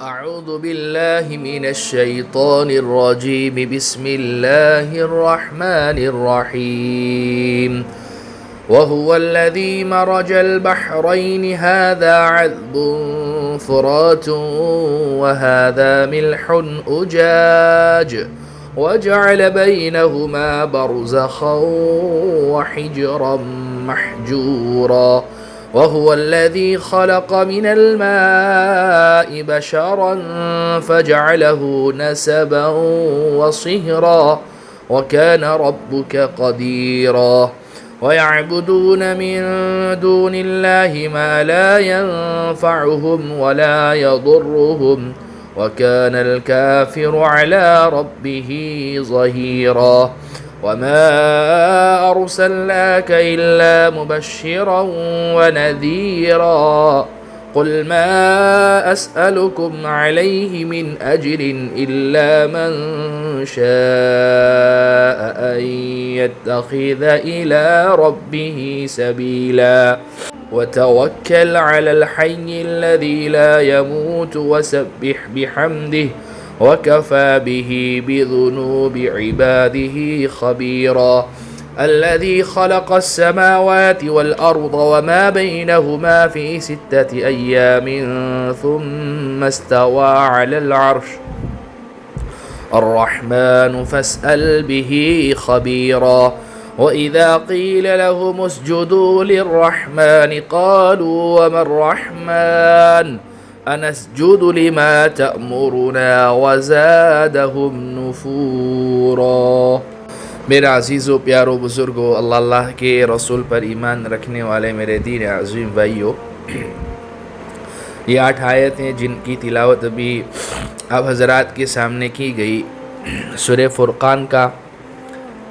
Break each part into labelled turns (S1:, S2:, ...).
S1: أعوذ بالله من الشيطان الرجيم. بسم الله الرحمن الرحيم. وهو الذي مرج البحرين هذا عذب فرات وهذا ملح أجاج وجعل بينهما برزخا وحجرا محجورا. وهو الذي خلق من الماء بشرا فجعله نسبا وصهرا وكان ربك قديرا. ويعبدون من دون الله ما لا ينفعهم ولا يضرهم وكان الكافر على ربه ظهيرا. وما أرسلناك إلا مبشرا ونذيرا. قل ما أسألكم عليه من أجر إلا من شاء أن يتخذ إلى ربه سبيلا. وتوكل على الحي الذي لا يموت وسبح بحمده وكفى به بذنوب عباده خبيرا. الذي خلق السماوات والأرض وما بينهما في 6 أيام ثم استوى على العرش الرحمن فاسأل به خبيرا. وإذا قيل لهم اسجدوا للرحمن قالوا وما الرحمن أنسجد لما تأمرنا وزادهم نفورا. میرے عزیز و پیارو بزرگو، اللہ کے رسول پر ایمان رکھنے والے میرے دین عظیم بھائیو، یہ 8 آیتیں جن کی تلاوت ابھی اب حضرات کے سامنے کی گئی، سورہ فرقان کا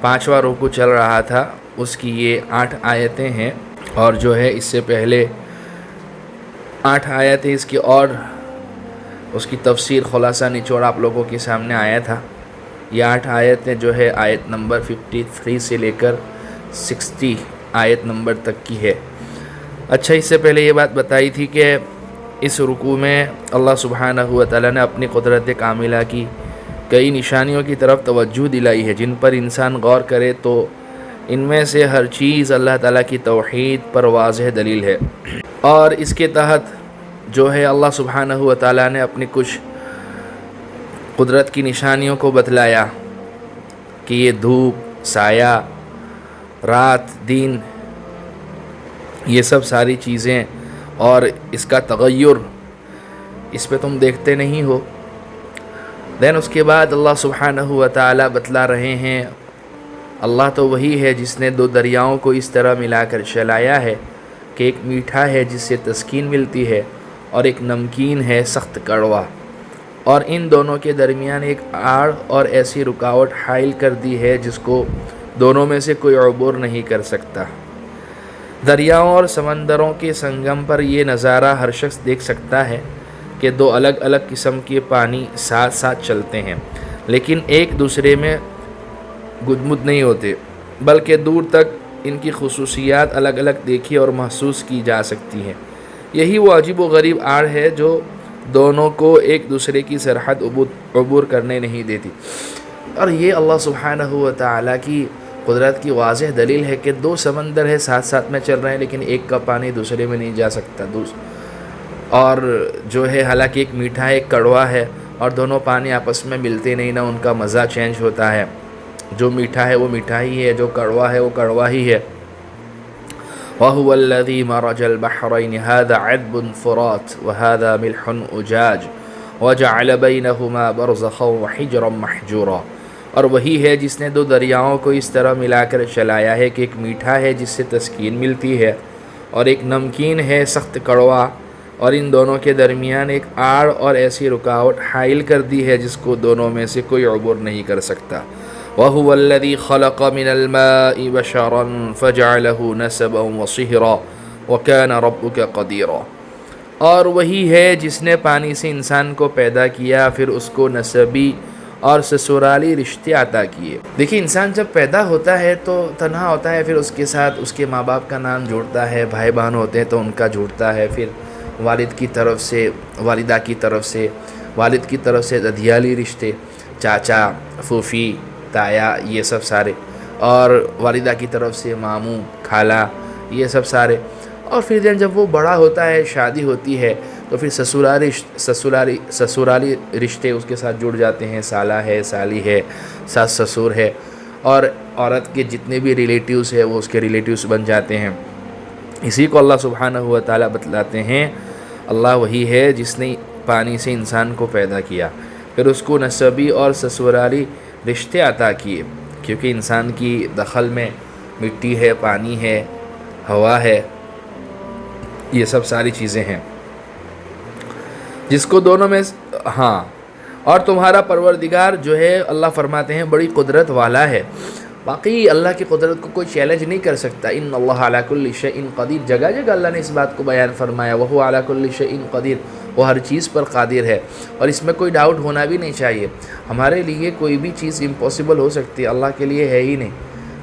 S1: 5واں رکوع چل رہا تھا، اس کی یہ 8 آیتیں ہیں، اور جو ہے اس سے پہلے 8 آیتیں اس کی اور اس کی تفسیر خلاصہ نچوڑ آپ لوگوں کے سامنے آیا تھا۔ یہ 8 آیتیں جو ہے آیت نمبر 53 سے لے کر 60 آیت نمبر تک کی ہے۔ اچھا، اس سے پہلے یہ بات بتائی تھی کہ اس رکوع میں اللہ سبحانہ و تعالیٰ نے اپنی قدرت کاملہ کی کئی نشانیوں کی طرف توجہ دلائی ہے، جن پر انسان غور کرے تو ان میں سے ہر چیز اللہ تعالیٰ کی توحید پر واضح دلیل ہے، اور اس کے تحت جو ہے اللہ سبحانہ و تعالیٰ نے اپنی کچھ قدرت کی نشانیوں کو بتلایا کہ یہ دھوپ، سایہ، رات، دن، یہ سب ساری چیزیں اور اس کا تغیر اس پہ تم دیکھتے نہیں ہو۔ دین اس کے بعد اللہ سبحانہ و تعالیٰ بتلا رہے ہیں اللہ تو وہی ہے جس نے 2 دریاؤں کو اس طرح ملا کر چلایا ہے کہ ایک میٹھا ہے جس سے تسکین ملتی ہے اور ایک نمکین ہے سخت کڑوا، اور ان دونوں کے درمیان ایک آڑ اور ایسی رکاوٹ حائل کر دی ہے جس کو دونوں میں سے کوئی عبور نہیں کر سکتا۔ دریاؤں اور سمندروں کے سنگم پر یہ نظارہ ہر شخص دیکھ سکتا ہے کہ 2 الگ الگ قسم کے پانی ساتھ ساتھ چلتے ہیں، لیکن ایک دوسرے میں گدمد نہیں ہوتے، بلکہ دور تک ان کی خصوصیات الگ الگ دیکھی اور محسوس کی جا سکتی ہیں۔ یہی وہ عجیب و غریب آڑ ہے جو دونوں کو ایک دوسرے کی سرحد عبور کرنے نہیں دیتی، اور یہ اللہ سبحانہ و تعالیٰ کی قدرت کی واضح دلیل ہے کہ 2 سمندر ہے ساتھ ساتھ میں چل رہے ہیں، لیکن ایک کا پانی دوسرے میں نہیں جا سکتا، اور جو ہے حالانکہ ایک میٹھا ہے ایک کڑوا ہے، اور دونوں پانی آپس میں ملتے نہیں، نہ ان کا مزہ چینج ہوتا ہے، جو میٹھا ہے وہ میٹھا ہی ہے، جو کڑوا ہے وہ کڑوا ہی ہے۔ وَهُوَ الَّذِي مَرَجَ الْبَحْرَيْنِ هَذَا عَذْبٌ فُرَاتٌ وَهَذَا مِلْحٌ أُجَاجٌ وَجَعَلَ بَيْنَهُمَا بَرْزَخًا وَحِجْرًا مَحْجُورًا، اور وہی ہے جس نے 2 دریاؤں کو اس طرح ملا کر چلایا ہے کہ ایک میٹھا ہے جس سے تسکین ملتی ہے اور ایک نمکین ہے سخت کڑوا، اور ان دونوں کے درمیان ایک آڑ اور ایسی رکاوٹ حائل کر دی ہے جس کو دونوں میں سے کوئی عبور نہیں کر سکتا۔ وَهُوَ الَّذِي خَلَقَ مِنَ الْمَاءِ بَشَرًا فَجَعَلَهُ نَسَبًا وَصِهْرًا وَكَانَ رَبُّكَ قَدِيرًا، اور وہی ہے جس نے پانی سے انسان کو پیدا کیا، پھر اس کو نسبی اور سسرالی رشتے عطا کیے۔ دیکھیں، انسان جب پیدا ہوتا ہے تو تنہا ہوتا ہے، پھر اس کے ساتھ اس کے ماں باپ کا نام جوڑتا ہے، بھائی بہن ہوتے ہیں تو ان کا جوڑتا ہے، پھر والد کی طرف سے، والدہ کی طرف سے، والد کی طرف سے ددیالی رشتے، چاچا، پھوپھی، تایا، یہ سب سارے، اور والدہ کی طرف سے ماموں، خالہ، یہ سب سارے. اور پھر جب وہ بڑا ہوتا ہے، شادی ہوتی ہے، تو پھر سسرالی رشتے اس کے ساتھ جڑ جاتے ہیں. سالہ ہے، سالی ہے، ساس سسر ہے، اور عورت کے جتنے بھی ریلیٹیوز ہیں وہ اس کے ریلیٹیوز بن جاتے ہیں. اسی کو اللہ سبحانہ و تعالیٰ بتلاتے ہیں، اللہ وہی ہے جس نے پانی سے انسان کو پیدا کیا، پھر اس کو نسبی اور سسرالی رشتے عطا کیے، کیونکہ انسان کی دخل میں مٹی ہے، پانی ہے، ہوا ہے، یہ سب ساری چیزیں ہیں جس کو دونوں میں. ہاں، اور تمہارا پروردگار جو ہے اللہ فرماتے ہیں بڑی قدرت والا ہے. باقی اللہ کی قدرت کو کوئی چیلنج نہیں کر سکتا. ان اللہ علی کل شیء قدیر، جگہ جگہ اللہ نے اس بات کو بیان فرمایا، وہو علی کل شیء قدیر، وہ ہر چیز پر قادر ہے، اور اس میں کوئی ڈاؤٹ ہونا بھی نہیں چاہیے. ہمارے لیے کوئی بھی چیز امپاسبل ہو سکتی ہے، اللہ کے لیے ہے ہی نہیں.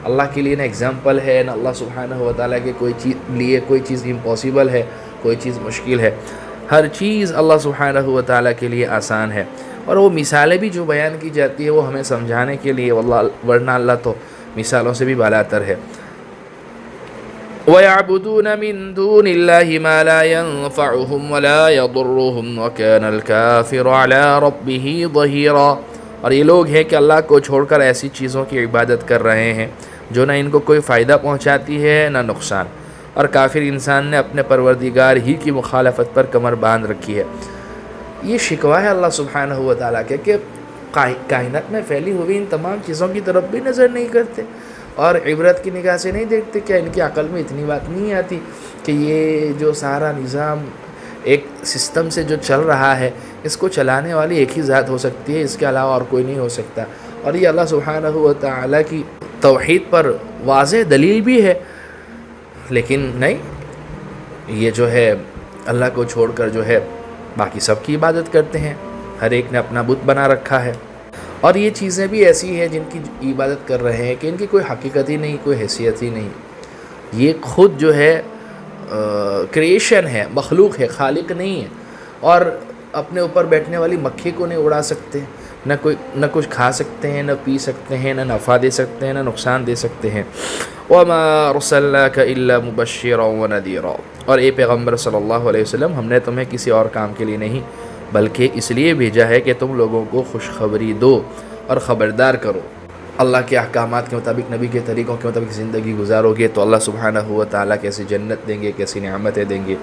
S1: اللہ کے لیے نہ ایگزامپل ہے، نہ اللہ سبحانہ و تعالیٰ کے کوئی چیز امپاسبل ہے، کوئی چیز مشکل ہے. ہر چیز اللہ سبحانہ و تعالیٰ کے لیے آسان ہے. اور وہ مثالیں بھی جو بیان کی جاتی ہے وہ ہمیں سمجھانے کے لیے، ورنہ اللہ تو مثالوں سے بھی بالاتر ہے. وَيَعْبُدُونَ مِن دُونِ اللَّهِ مَا لَا يَنفَعُهُمْ وَلَا يَضُرُّهُمْ وَكَانَ الْكَافِرُ عَلَى رَبِّهِ ظَهِيرًا. اور یہ لوگ ہیں کہ اللہ کو چھوڑ کر ایسی چیزوں کی عبادت کر رہے ہیں جو نہ ان کو کوئی فائدہ پہنچاتی ہے نہ نقصان، اور کافر انسان نے اپنے پروردگار ہی کی مخالفت پر کمر باندھ رکھی ہے. یہ شکوہ ہے اللہ سبحانہ و تعالیٰ کے کہ کائنات میں پھیلی ہوئی ان تمام چیزوں کی طرف بھی نظر نہیں کرتے، اور عبرت کی نگاہ سے نہیں دیکھتے. کیا ان کی عقل میں اتنی بات نہیں آتی کہ یہ جو سارا نظام ایک سسٹم سے جو چل رہا ہے، اس کو چلانے والی ایک ہی ذات ہو سکتی ہے، اس کے علاوہ اور کوئی نہیں ہو سکتا. اور یہ اللہ سبحانہ و تعالیٰ کی توحید پر واضح دلیل بھی ہے. لیکن نہیں، یہ جو ہے اللہ کو چھوڑ کر جو ہے باقی سب کی عبادت کرتے ہیں. ہر ایک نے اپنا بت بنا رکھا ہے، اور یہ چیزیں بھی ایسی ہیں جن کی عبادت کر رہے ہیں کہ ان کی کوئی حقیقت ہی نہیں، کوئی حیثیت ہی نہیں. یہ خود جو ہے کریشن ہے، مخلوق ہے، خالق نہیں ہے. اور اپنے اوپر بیٹھنے والی مکھی کو نہیں اڑا سکتے، نہ کچھ کھا سکتے ہیں، نہ پی سکتے ہیں، نہ نفع دے سکتے ہیں، نہ نقصان دے سکتے ہیں. وَمَا أَرْسَلْنَاكَ إِلَّا مُبَشِّرًا وَنَذِيرًا. اور اے پیغمبر صلی اللہ علیہ وسلم، ہم نے تمہیں کسی اور کام کے لیے نہیں بلکہ اس لیے بھیجا ہے کہ تم لوگوں کو خوشخبری دو اور خبردار کرو. اللہ کے احکامات کے مطابق، نبی کے طریقوں کے مطابق زندگی گزارو گے تو اللہ سبحانہ و تعالیٰ کیسی جنت دیں گے، کیسی نعمتیں دیں گے،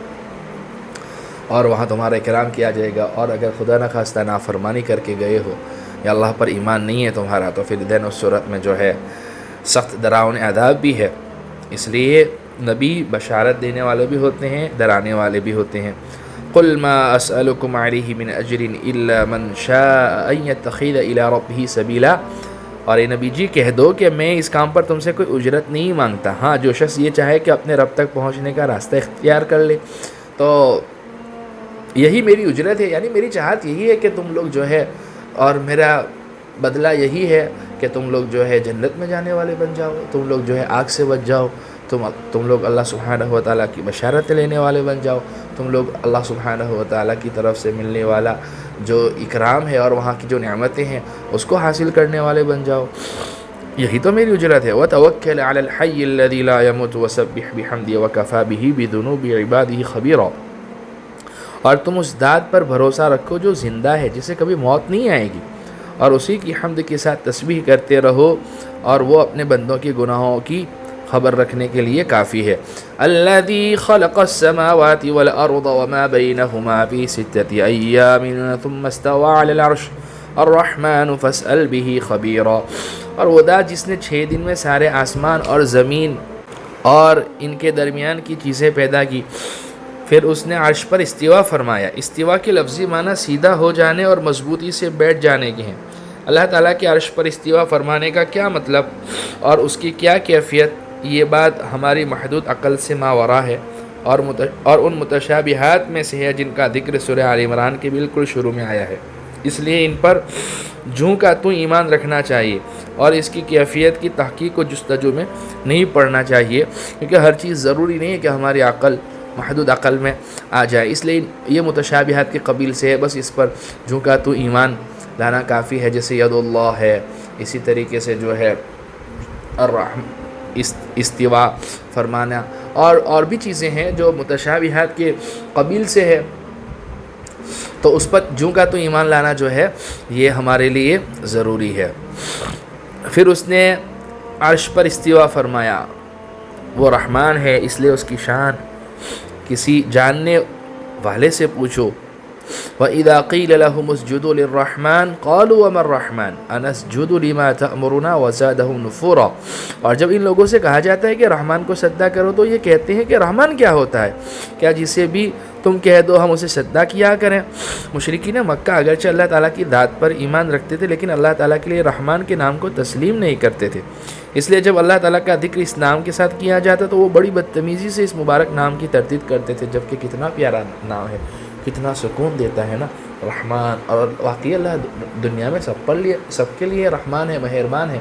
S1: اور وہاں تمہارا اکرام کیا جائے گا. اور اگر خدا نخواستہ نافرمانی کر کے گئے ہو یا اللہ پر ایمان نہیں ہے تمہارا، تو پھر دین اس صورت میں جو ہے سخت ڈراؤنے عذاب بھی ہے. اس لیے نبی بشارت دینے والے بھی ہوتے ہیں، ڈرانے والے بھی ہوتے ہیں. قُلْ مَا أَسْأَلُكُمْ عَلَيْهِ مِنْ أَجْرٍ إِلَّا مَنْ شَاءَ أَنْ يَتَّخِذَ إِلَىٰ رَبِّهِ سَبِيلًا. اور اے نبی جی کہہ دو کہ میں اس کام پر تم سے کوئی اجرت نہیں مانگتا. ہاں، جو شخص یہ چاہے کہ اپنے رب تک پہنچنے کا راستہ اختیار کر لے تو یہی میری اجرت ہے، یعنی میری چاہت یہی ہے کہ تم لوگ جو ہے، اور میرا بدلہ یہی ہے کہ تم لوگ جو ہے جنت میں جانے والے بن جاؤ، تم لوگ جو ہے آگ سے بچ جاؤ، تم لوگ اللہ سبحانہ و تعالیٰ کی بشارت لینے والے بن جاؤ، تم لوگ اللہ سبحانہ و تعالیٰ کی طرف سے ملنے والا جو اکرام ہے اور وہاں کی جو نعمتیں ہیں اس کو حاصل کرنے والے بن جاؤ. یہی تو میری اجرت ہے. وَتَوَكَّلْ عَلَى الْحَيِّ الَّذِي لَا يَمُوتُ وَسَبِّحْ بِحَمْدِهِ وَكَفَىٰ بِهِ بِذُنُوبِ عِبَادِهِ خَبِيرًا. اور تم اس ذات پر بھروسہ رکھو جو زندہ ہے، جسے کبھی موت نہیں آئے گی، اور اسی کی حمد کے ساتھ تسبیح کرتے رہو، اور وہ اپنے بندوں کے گناہوں کی خبر رکھنے کے لیے کافی ہے. الذي خلق السماوات والارض وما بينهما في 6 ايام ثم استوى على العرش الرحمن فاسأل به خبيرا. اور وہ ذات جس نے 6 دن میں سارے آسمان اور زمین اور ان کے درمیان کی چیزیں پیدا کی، پھر اس نے عرش پر استوا فرمایا. استوا کے لفظی معنی سیدھا ہو جانے اور مضبوطی سے بیٹھ جانے کے ہیں. اللہ تعالیٰ کے عرش پر استوا فرمانے کا کیا مطلب اور اس کی کیا کیفیت، یہ بات ہماری محدود عقل سے ماورا ہے، اور ان متشابہات میں سے ہے جن کا ذکر سورہ آل عمران کے بالکل شروع میں آیا ہے. اس لیے ان پر جوں کا تو ایمان رکھنا چاہیے، اور اس کی کیفیت کی تحقیق و جستجو میں نہیں پڑنا چاہیے، کیونکہ ہر چیز ضروری نہیں ہے کہ ہماری عقل محدود عقل میں آ جائے. اس لیے یہ متشابہات کے قبیل سے ہے، بس اس پر جھونکا تو ایمان لانا کافی ہے. جیسے ید اللہ ہے، اسی طریقے سے جو ہے استوا فرمانا، اور بھی چیزیں ہیں جو متشابہات کے قبیل سے ہے، تو اس پر جھونکا تو ایمان لانا جو ہے یہ ہمارے لیے ضروری ہے. پھر اس نے عرش پر استوا فرمایا، وہ رحمان ہے اس لیے اس کی شان کسی جاننے والے سے پوچھو. وَإِذَا قِيلَ لَهُمُ اسْجُدُوا لِلرَّحْمَنِ قَالُوا وَمَا الرَّحْمَنُ أَنَسْجُدُ لِمَا تَأْمُرُنَا وَزَادَهُمْ نُفُورًا. اور جب ان لوگوں سے کہا جاتا ہے کہ رحمان کو سجدہ کرو تو یہ کہتے ہیں کہ رحمان کیا ہوتا ہے، کیا جسے بھی تم کہہ دو ہم اسے سجدہ کیا کریں. مشرکین مکہ اگرچہ اللہ تعالیٰ کی ذات پر ایمان رکھتے تھے، لیکن اللہ تعالیٰ کے لیے رحمان کے نام کو تسلیم نہیں کرتے تھے. اس لیے جب اللہ تعالیٰ کا ذکر اس نام کے ساتھ کیا جاتا تو وہ بڑی بدتمیزی سے اس مبارک نام کی تردید کرتے تھے، جبکہ کتنا پیارا نام ہے، کتنا سکون دیتا ہے نا رحمان. اور واقعی اللہ دنیا میں سب کے لیے رحمان ہے، مہربان ہے،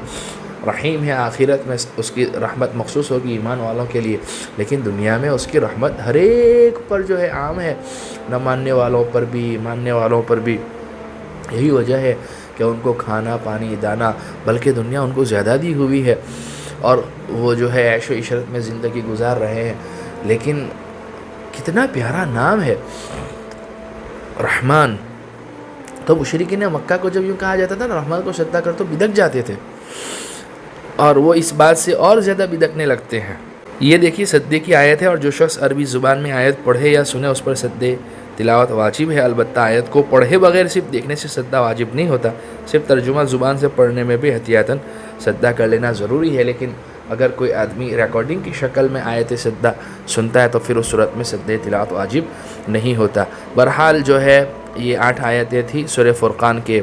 S1: رحیم ہے. آخرت میں اس کی رحمت مخصوص ہوگی ایمان والوں کے لیے، لیکن دنیا میں اس کی رحمت ہر ایک پر جو ہے عام ہے، نہ ماننے والوں پر بھی ماننے والوں پر بھی. یہی وجہ ہے کہ ان کو کھانا پانی دانا بلکہ دنیا ان کو زیادہ دی ہوئی ہے، اور وہ جو ہے عیش و عشرت میں زندگی گزار رہے ہیں. لیکن کتنا پیارا نام ہے رحمان. تو مشرکین مکہ کو جب یوں کہا جاتا تھا نا رحمان کو سجدہ کر تو بدک جاتے تھے، اور وہ اس بات سے اور زیادہ بدکنے لگتے ہیں. یہ دیکھیے سجدے کی آیت ہے، اور جو شخص عربی زبان میں آیت پڑھے یا سنے اس پر سجدے تلاوت واجب ہے. البتہ آیت کو پڑھے بغیر صرف دیکھنے سے سجدہ واجب نہیں ہوتا، صرف ترجمہ زبان سے پڑھنے میں بھی احتیاطاً سجدہ کر لینا ضروری ہے. لیکن اگر کوئی آدمی ریکارڈنگ کی شکل میں آیت سجدہ سنتا ہے تو پھر اس صورت میں سجدہ تلاوت واجب نہیں ہوتا. بہرحال جو ہے یہ 8 آیتیں تھیں سورہ فرقان کے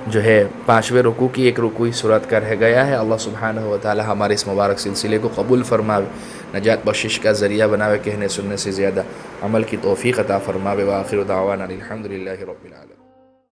S1: جو ہے 5ویں رکوع کی ایک رکوعی صورت کا رہ گیا ہے. اللہ سبحانہ و تعالی ہمارے اس مبارک سلسلے کو قبول فرماوے، نجات بخشش کا ذریعہ بناوے، کہنے سننے سے زیادہ عمل کی توفیق عطا فرماوے. وآخر دعوانا الحمدللہ رب العالمین.